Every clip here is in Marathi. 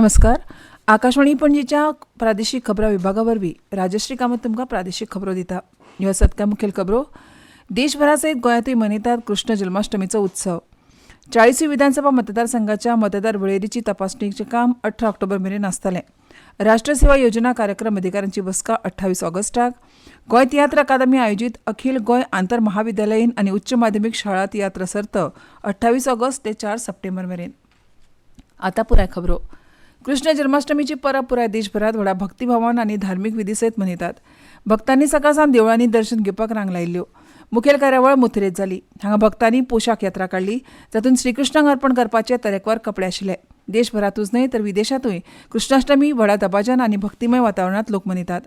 नमस्कार. आकाशवाणी पणजीच्या प्रादेशीक खबरां विभागा वरवीं राजश्री कामत तुमकां प्रादेशीक खबरो दिता. ह्यो आसात मुखेल खबरो. देशभरा सयत गोंयांतूय मनयतात कृष्ण जन्माष्टमीचो उत्सव. 40 विधानसभा मतदारसंघाच्या मतदार वळेरीची तपासणीचें काम 18 ऑक्टोबर मेरेन आसतलें. राष्ट्रीय सेवा योजना कार्यक्रम अधिकाऱ्यांची बसका 28 ऑगस्टाक. गोंय तियात्र अकादमी आयोजीत अखिल गोंय आंतर महाविद्यालयीन आनी उच्च माध्यमीक शाळा तियात्र सर्त 28 ऑगस्ट ते 4 सप्टेंबर मेरेन. आतां पुराय खबरो. कृष्ण जन्माष्टमीची परब पुराय देशभरात व्हडा भक्तिभावान आनी धार्मीक विधी सयत मनयतात. भक्तांनी सकाळ सावन देवळांनी दर्शन घेवपाक रांग लायिल्ल्यो. मुखेल कार्यावळ मथुरेंत जाली. हांगा भक्तांनी पोशाख यात्रा काडली, जातूंत श्रीकृष्णाक अर्पण करपाचे तरेकवार कपडे आशिल्ले. देशभरातूच न्हय तर विदेशातूय कृष्णाष्टमी व्हडा दबाज्यान आनी भक्तिमय वातावरणांत लोक मनयतात.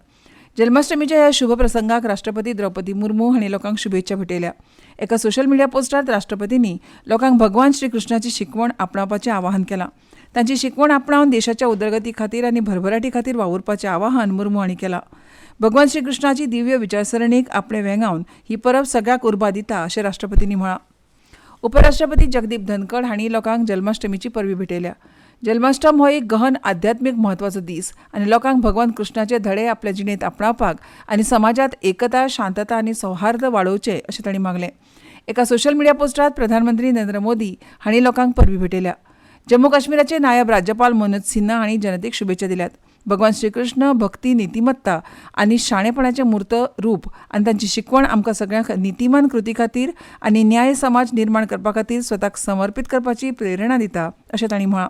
जन्माष्टमीच्या ह्या शुभ प्रसंगाक राष्ट्रपती द्रौपदी मुर्मू हांणी लोकांक शुभेच्छा भेटयल्या. एका सोशल मिडिया पोस्टांत राष्ट्रपतींनी लोकांक भगवान श्रीकृष्णाची शिकवण आपणावपाचें आवाहन केलां. तांची शिकवण आपणावन देशाच्या उदरगती खातीर आनी भरभराटी खातीर वावुरपाचें आवाहन मुर्मू हांणी केलां. भगवान श्रीकृष्णाची दिव्य विचारसरणीक आपणे वेंगावन ही परब सगळ्याक उर्बा दिता अशें राष्ट्रपतींनी म्हळां. उपराष्ट्रपती जगदीप धनखड हांणी लोकांक जन्माष्टमीची परबी भेटयल्या. जन्माष्टम हो एक गहन आध्यात्मीक म्हत्वाचो दीस आनी लोकांक भगवान कृष्णाचे धडे आपल्या जिणेंत आपणावपाक आनी समाजांत एकता, शांतता आनी सौहार्द वाडोवचें अशें तांणी मागलें. एका सोशल मिडिया पोस्टांत प्रधानमंत्री नरेंद्र मोदी हांणी लोकांक परबी भेटयल्या. जम्मू काश्मीराचे नायब राज्यपाल मनोज सिन्हा हांणी जनतेक शुभेच्छा दिल्यात. भगवान श्रीकृष्ण भक्ती, नितिमत्ता आनी शाणेपणाचें मूर्त रूप आनी तांची शिकवण आमकां सगळ्यांक नितिमान कृती खातीर आनी न्याय समाज निर्माण करपा खातीर स्वताक समर्पीत करपाची प्रेरणा दिता अशें तांणी म्हळां.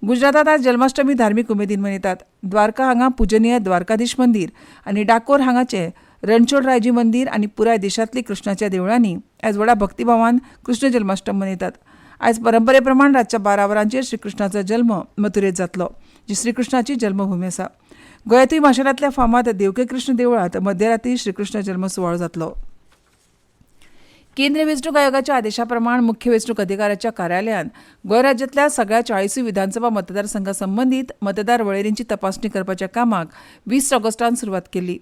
गुजरातात आज जन्माष्टमी धार्मीक उमेदीन मनयतात. द्वारका हांगा पुजनीय द्वारकाधीश मंदीर आनी डाकोर हांगाचें रणछोडरायजी मंदीर आनी पुराय देशांतली कृष्णाच्या देवळांनी आयज व्हडा भक्तिभावान कृष्ण जन्माष्टमी मनयतात. आयज परंपरे प्रमाण रातच्या 12 वरांचेर श्रीकृष्णाचो जल्म मथुरेंत जातलो, जी श्रीकृष्णाची जल्मभूमी आसा. गोंयांतूय माशेलांतल्या फामाद देवके कृष्ण देवळांत मध्यराती श्रीकृष्ण जल्म सुवाळो जातलो. केंद्रीय वेंचणूक आयोगाच्या आदेशा प्रमाण मुख्य वेंचणूक अधिकाऱ्याच्या कार्यालयान गोंय राज्यांतल्या सगळ्या 40 विधानसभा मतदारसंघा संबंदीत मतदार वळेरींची तपासणी करपाच्या कामाक 20 ऑगस्टान सुरवात केली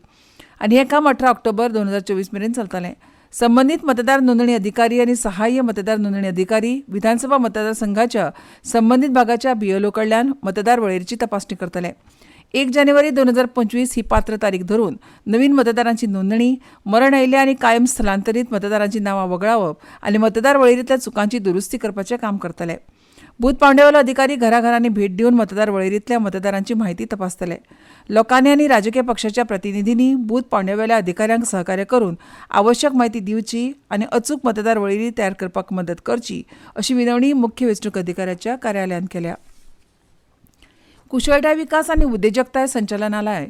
आनी हें काम 18 ऑक्टोबर 2024 मेरेन चलतलें. संबंदीत मतदार नोंदणी अधिकारी आनी सहाय्य मतदार नोंदणी अधिकारी विधानसभा मतदारसंघाच्या संबंदीत भागाच्या बीएलओ कडल्यान मतदार वळेरीची तपासणी करतले. 1 जानेवारी 2025 ही पात्र तारीख धरून नवीन मतदारांची नोंदणी, मरण आयिल्ल्या आनी कायम स्थलांतरीत मतदारांची नांवां वगळावप आनी मतदार वळेरींतल्या चुकांची दुरुस्ती करपाचें काम करतले. बूथ पावंड्यावेलो अधिकारी घराघरांनी भेट दिवन मतदार वळेरींतल्या मतदारांची म्हायती तपासतले. लोकांनी आनी राजकीय पक्षाच्या प्रतिनिधींनी बूथ पावंड्यावेल्या अधिकाऱ्यांक सहकार्य करून आवश्यक म्हायती दिवची आनी अचूक मतदार वळेरी तयार करपाक मदत करची अशी विनवणी मुख्य वेंचणूक अधिकाऱ्याच्या कार्यालयान केल्या. कुशळटाय विकास आनी उद्देजकताय संचालनालय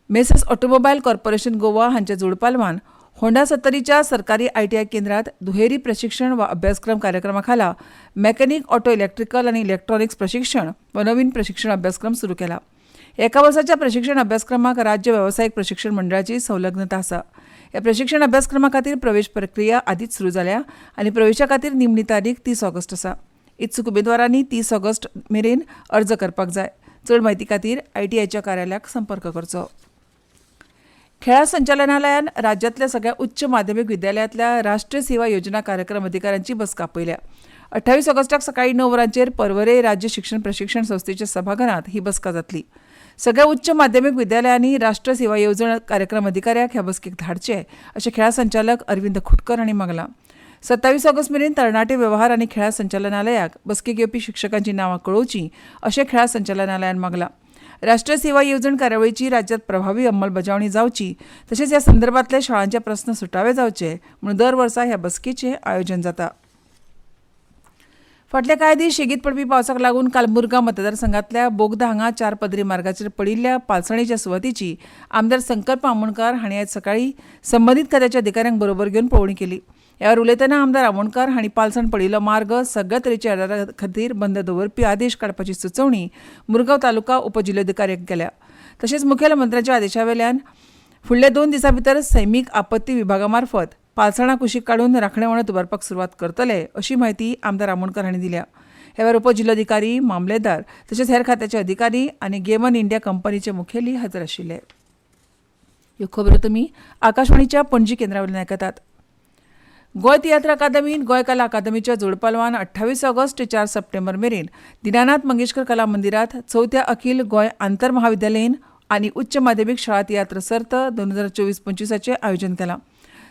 मेसर्स ऑटोमोबायल कॉर्पोरेशन गोवा हांच्या जोडपालवान होंडा सत्तरीच्या सरकारी ITI केंद्रात दुहेरी प्रशिक्षण वा अभ्यासक्रम कार्यक्रमा खाला मेकॅनिक, ऑटो इलेक्ट्रिकल आनी इलेक्ट्रॉनिक्स प्रशिक्षण व नवीन प्रशिक्षण अभ्यासक्रम सुरू केला. एका वर्साच्या प्रशिक्षण अभ्यासक्रमाक राज्य वेवसायीक प्रशिक्षण मंडळाची संलग्नता आसा. ह्या प्रशिक्षण अभ्यासक्रमा खातीर प्रवेश प्रक्रिया आदींच सुरू जाल्या आनी प्रवेशा खातीर निमणी तारीख 30 ऑगस्ट आसा. इत्सूक उमेदवारांनी 30 ऑगस्ट मेरेन अर्ज करपाक जाय. चड म्हायती खातीर ITIच्या कार्यालयाक संपर्क करचो. खेळा संचालनालयान राज्यांतल्या सगळ्या उच्च माध्यमीक विद्यालयांतल्या राष्ट्रीय सेवा योजना कार्यक्रम अधिकाऱ्यांची बसका आपयल्या. 28 ऑगस्टाक सकाळीं 9 वरांचेर पर्वरे राज्य शिक्षण प्रशिक्षण संस्थेच्या सभाघरांत ही बसका जातली. सगळ्या उच्च माध्यमीक विद्यालयांनी राष्ट्रीय सेवा योजना कार्यक्रम अधिकाऱ्याक ह्या बसकेक धाडचे अशें खेळा संचालक अरविंद खुटकर हांणी मागलां. 27 ऑगस्ट मेरेन तरणाटे वेव्हार आनी खेळा संचालनालयाक बसकेक येवपी शिक्षकांची नांवां कळोवची अशें खेळा संचालनालयान मागलां. राष्ट्रीय सेवा येवजण कार्यावळीची राज्यांत प्रभावी अंमलबजावणी जावची तशेंच ह्या संदर्भांतले शाळांचे प्रस्न सुटावे जावचे म्हूण दर वर्सा ह्या बसकेचें आयोजन जाता. फाटले कांय दीस शेगीत पडपी पावसाक लागून काल मुरगांव मतदारसंघांतल्या बोगदा हांगा 4 पदरी मार्गाचेर पडिल्ल्या पालसणेच्या सुवातीची आमदार संकल्प आमोणकार हांणी आयज सकाळीं संबंदीत खात्याच्या अधिकाऱ्यांक बरोबर घेवन पळोवणी केली. ह्या वेळार उलयतना आमदार आमोणकार हांणी पालसण पडिल्लो मार्ग सगळ्या तरेच्या येरादारी खातीर बंद दवरपी आदेश काडपाची सुचोवणी मुरगांव तालुका उपजिल्लोधिकाऱ्याक केल्या. तशेंच मुखेलमंत्र्याच्या आदेशा वयल्यान फुडल्या 2 दिसां भितर सैमीक आपत्ती विभागा मार्फत पालसणां कुशीक काडून राखणेवणां उबारपाक सुरवात करतले अशी म्हायती आमदार आमोणकार हांणी दिल्या. ह्या वेळार उपजिल्लोधिकारी, मामलेदार तशेंच हेर खात्याचे अधिकारी आनी गेमन इंडिया कंपनीचे मुखेली हजर आशिल्ले. ह्यो खबरो तुमी आकाशवाणीच्या पणजी केंद्रा वयल्यान आयकतात. गोंय तियात्र अकादमीन गोंय कला अकादमीच्या जोडपालवान 28 ऑगस्ट ते 4 सप्टेंबर मेरेन दिनानाथ मंगेशकर कला मंदिरात 4थ्या अखिल गोंय आंतर महाविद्यालयीन आनी उच्च माध्यमीक शाळा तियात्र सर्त 2024-25 आयोजन केलां.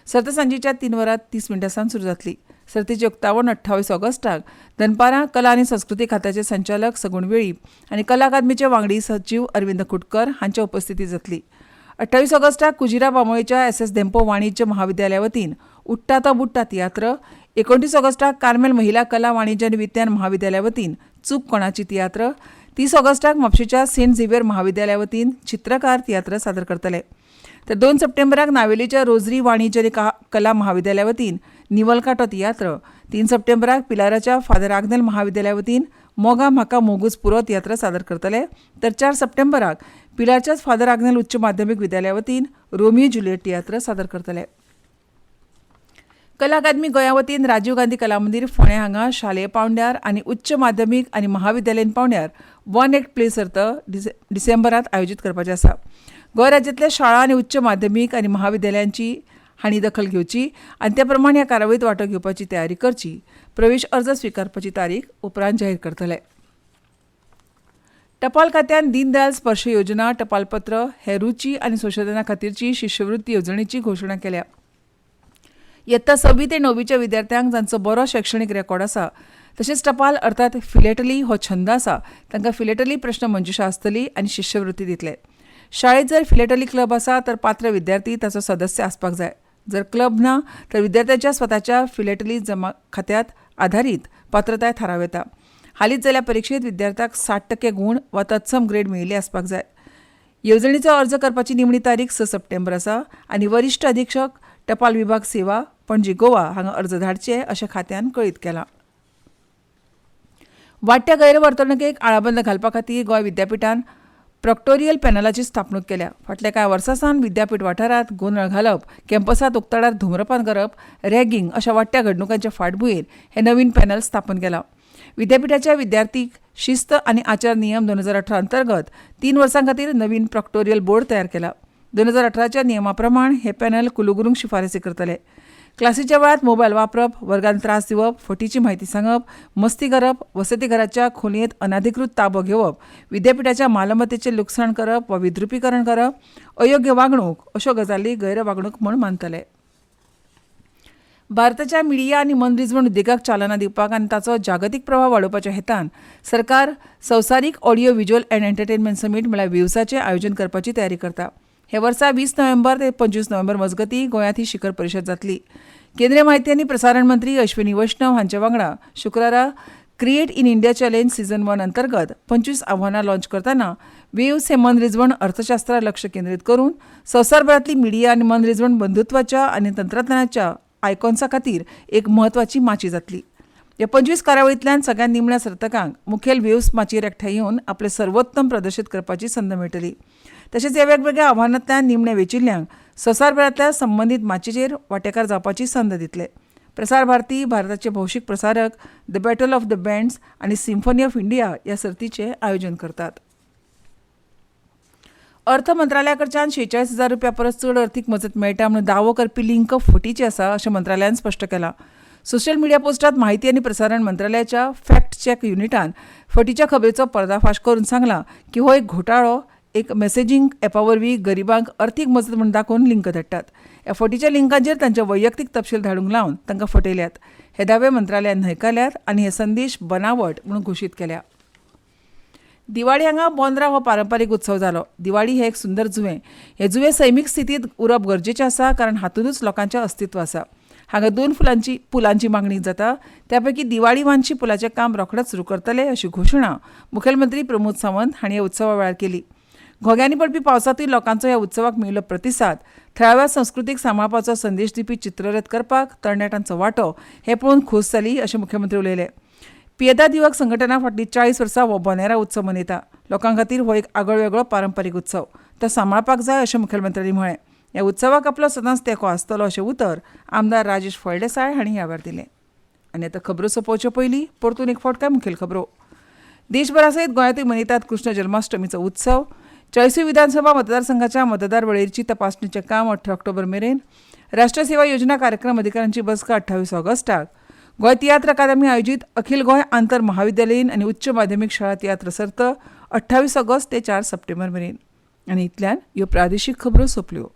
सर्त सांजेच्या 3 वरां 30 मिनटां सावन सुरू जातली. सर्तीचे उक्तावण 28 ऑगस्टाक दनपारां कला आनी संस्कृती खात्याचे संचालक सगुण वेळीप आनी कला अकादमीचे वांगडी सचीव अरविंद कुटकर हांच्या उपस्थितीत जातली. 28 ऑगस्टाक कुजिरा बांबोळेच्या एस धेंपो वाणिज्य महाविद्यालया वतीन उट्टा तो बुट्टा तियात्र, 29 ऑगस्टाक कार्मेल महिला कला वाणिज्य आनी विज्ञान महाविद्यालया वतीन चूक कोणाची तियात्र, 30 ऑगस्टाक म्हापशेच्या सेंट झेवियर महाविद्यालया वतीन चित्रकार तियात्र सादर करतले. तर 2 सप्टेंबराक नावेलीच्या रोजरी वाणिज्य आनी कला महाविद्यालया वतीन निवलकाटो तियात्र, 3 सप्टेंबराक पिलाराच्या फादर आग्नेल महाविद्यालया वतीन मोगा म्हाका मोगूज पुरो तियात्र सादर करतले. तर 4 सप्टेंबराक पिलारच्याच फादर आग्नेल उच्च माध्यमीक विद्यालया वतीन रोमियो जुलियट तियात्र सादर करतले. कला अकादमी गोंया वतीन राजीव गांधी कला मंदिर फोंडें हांगा शालेय पांवड्यार आनी उच्च माध्यमीक आनी महाविद्यालयीन पांवड्यार वन एक्ट प्ले सर्त डिसेंबरांत आयोजीत करपाचें आसा. गोंय राज्यांतल्या शाळा आनी उच्च माध्यमीक आनी महाविद्यालयांची हांणी दखल घेवची आनी त्या प्रमाण ह्या कार्यावळींत वांटो घेवपाची तयारी करची. प्रवेश अर्ज स्विकारपाची तारीख उपरांत जाहीर करतले. टपाल खात्यान दीनदयाल स्पर्श योजना टपालपत्र हे रुची आनी संशोधना खातीरची शिश्यवृत्ती येवजणेची घोशणा केल्या. इयत्ता 6वी ते 9वीच्या विद्यार्थ्यांक जांचो बरो शैक्षणीक रेकॉर्ड आसा तशेंच टपाल अर्थात फिलेटली हो छंद आसा तांकां फिलेटली प्रश्न मंजुषा आसतली आनी शिश्यवृत्ती दितले. शाळेत जर फिलेटली क्लब आसा तर पात्र विद्यार्थी ताचो सदस्य आसपाक जाय. जर क्लब ना तर विद्यार्थ्याच्या स्वताच्या फिलेटली जमा खात्यात आधारीत पात्रताय थाराव येता. हालींच जाल्ल्या परीक्षेत विद्यार्थ्याक 60% गुण वा तत्सम ग्रेड मेळिल्ली आसपाक जाय. येवजणेचो अर्ज करपाची निमणी तारीख 6 सप्टेंबर आसा आनी वरिश्ठ अधीक्षक टपाल विभाग सेवा पणजी गोवा हांगा अर्ज धाडचे अशें खात्यान कळीत केलां. वाडट्या गैरवर्तणुकेक आळाबंद घालपा खातीर गोंय विद्यापीठान प्रॉक्टोरियल पॅनलाची स्थापणूक केल्या. फाटल्या कांय वर्सां सावन विद्यापीठ वाठारांत गोंदळ घालप, कॅम्पसांत उक्ताडार धुम्रपान करप, रॅगिंग अशा वाडट्या घडणुकांच्या फाटभुंयेर हे नवीन पॅनल स्थापन केलां. विद्यापीठाच्या विद्यार्थीक शिस्त आनी आचार नियम 2018 अंतर्गत 3 वर्सां खातीर नवीन प्रॉक्टोरियल बोर्ड तयार केला. 2018च्या नियमा प्रमाण हे पॅनल कुलगुरूंक शिफारसी करतले. क्लासीच्या वेळात मोबायल वापरप, वर्गांत त्रास दिवप, फटीची म्हायती सांगप, मस्ती करप, वसतिगृहाच्या खोलयेंत अनाधिकृत ताबो घेवप, विद्यापीठाच्या मालमत्तेचें लुकसाण करप वा विद्रुपीकरण करप, अयोग्य वागणूक अश्यो गजाली गैरवागणूक म्हूण मानतले. भारताच्या मिडिया आनी मनरिजवण उद्देगाक चालना दिवपाक आनी ताचो जागतीक प्रभाव वाडोवपाच्या हेतान सरकार संवसारीक audio visual and entertainment summit म्हळ्यार विवसाचें आयोजन करपाची तयारी करता. हे वर्सा 20 नोव्हेंबर ते 25 नोव्हेंबर मजगतीं गोंयांत ही शिखर परिशद जातली. केंद्रीय म्हायती आनी प्रसारण मंत्री अश्विनी वैष्णव हांच्या वांगडा शुक्रारा create in India challenge season 1 अंतर्गत 25 आव्हानां लॉन्च करतना वेव्स हे मनरिजवण अर्थशास्त्रार लक्ष केंद्रीत करून संवसारभरांतली मिडिया आनी मनरिजवण बंधुत्वाच्या आनी तंत्रज्ञानाच्या आयकॉन्सा खातीर एक म्हत्वाची माची जातली. ह्या 25 कार्यावळींतल्यान सगळ्यात निमण्या सर्तकांक मुखेल वेव्स माचयेर एकठांय येवन आपले सर्वोत्तम प्रदर्शीत करपाची संद मेळटली. तशेंच ह्या वेगवेगळ्या आव्हानांतल्यान निमणे वेचिल्ल्यांक संवसारभरांतल्या संबंदीत माचयेचेर वांटेकार जावपाची संद दितले. प्रसार भारती, भारताचे भौशीक प्रसारक, the battle of the bands आनी सिम्फनी ऑफ इंडिया ह्या सर्तीचें आयोजन करतात. अर्थ मंत्रालया कडच्यान 46,000 रुपया परस चड अर्थीक मजत मेळटा म्हणून दावो करपी लिंक फटीची आसा अशें मंत्रालयान स्पश्ट केलां. सोशल मिडिया पोस्टात माहिती आनी प्रसारण मंत्रालयाच्या फॅक्ट चॅक युनिटान फटीच्या खबरेचो पर्दाफाश करून सांगलां की हो एक घोटाळो एक मेसेजिंग ॲपा वरवीं गरिबांक अर्थीक मजत म्हूण दाखोवन लिंक धाडटात. ह्या फटीच्या लिंकांचेर तांचे वैयक्तीक तपशील धाडूंक लावन तांकां फटयल्यात. हे दावे मंत्रालयान न्हयकारल्यात आनी हे संदेश बनावट म्हणून घोशीत केल्या. दिवाळी हांगा बोंद्रा हो पारंपारीक उत्सव जालो. दिवाळी हे एक सुंदर जुवें. हे जुवें सैमीक स्थितींत उरप गरजेचें आसा कारण हातूंतच लोकांचें अस्तित्व आसा. हांगा 2 पुलांची मागणी जाता. त्यापैकी दिवाळी वांची पुलाचें काम रोखडेंच सुरू करतले अशी घोशणा मुखेलमंत्री प्रमोद सावंत हांणी ह्या उत्सवा वेळार केली. घोग्यांनी पडपी पावसांतूय लोकांचो ह्या उत्सवाक मेळिल्लो प्रतिसाद, थळाव्या संस्कृतीक सांबाळपाचो संदेश दिवपी चित्ररथ करपाक तरणाट्यांचो वांटो हें पळोवन खूश जाली अशें मुख्यमंत्री उलयले. पियेदाद युवक संघटना फाटलीं 40 वर्सां हो बोनेरा उत्सव मनयता. लोकां खातीर हो एक आगळोवेगळो पारंपारीक उत्सव. तो सांबाळपाक जाय अशें मुखेलमंत्र्यांनी म्हळें. ह्या उत्सवाक आपलो सदांच तेंको आसतलो अशें उतर आमदार राजेश फळदेसाय हांणी ह्या वेळार दिलें. आनी आतां खबरो सोंपोवचे पयलीं परतून एक फावट काय मुखेल खबरो. देशभरा सयत गोंयांतूय मनयतात कृष्ण जन्माष्टमीचो उत्सव. 40 विधानसभा मतदारसंघाच्या मतदार वळेरीची तपासणीचें काम 18 ऑक्टोबर मेरेन. राष्ट्रीय सेवा योजना कार्यक्रम अधिकाऱ्यांची बसका 28 ऑगस्टाक. गोंय तियात्र अकादमी आयोजीत अखिल गोंय आंतर महाविद्यालयीन आनी उच्च माध्यमीक शाळा तियात्र सर्त 28 ऑगस्ट ते 4 सप्टेंबर मेरेन. आनी इतल्यान ह्यो प्रादेशीक खबरो सोंपल्यो.